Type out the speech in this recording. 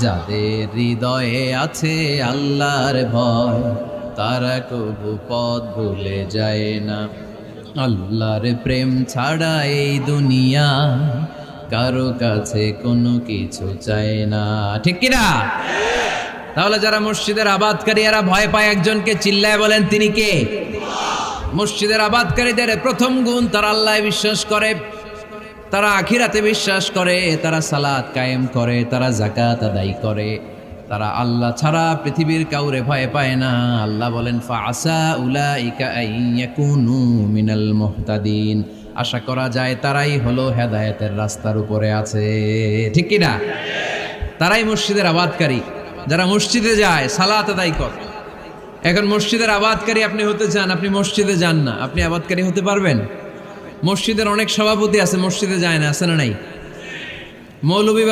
যাদের হৃদয়ে আছে আল্লাহর ভয়, তারা কবু পথ ভুলে যায় না। আল্লাহর প্রেম ছাড়া এই দুনিয়া কারো কাছে কোনো কিছু চায় না, ঠিক কিনা? তাহলে যারা মসজিদের আবাদকারী এরা ভয় পায় একজনকে, চিল্লায় বলেন তিনি কে? মসজিদের আবাদকারীদের প্রথম গুণ, তারা আল্লাহয় বিশ্বাস করে, তারা আখিরাতে বিশ্বাস করে, তারা সালাত কায়েম করে, তারা যাকাত আদায় করে, তারা আল্লাহ ছাড়া পৃথিবীর কাউরে ভয় পায় না। আল্লাহ বলেন ফাআসা উলাইকা আইয়াকুনু মিনাল মুহতাদিন, আশা করা যায় তারাই হলো হেদায়েতের রাস্তার উপরে আছে, ঠিক কি না? তারাই মসজিদের আবাদকারী, যারা মসজিদে যায় সালাত আদায় করে। এখন মসজিদের আবাদকারী আপনি হতে চান, আপনি মসজিদে যান না, আপনি আবাদকারী হতে পারবেন? মসজিদের অনেক সভাপতি আছে মসজিদে যায় না, আছে না নাই? মৌলভী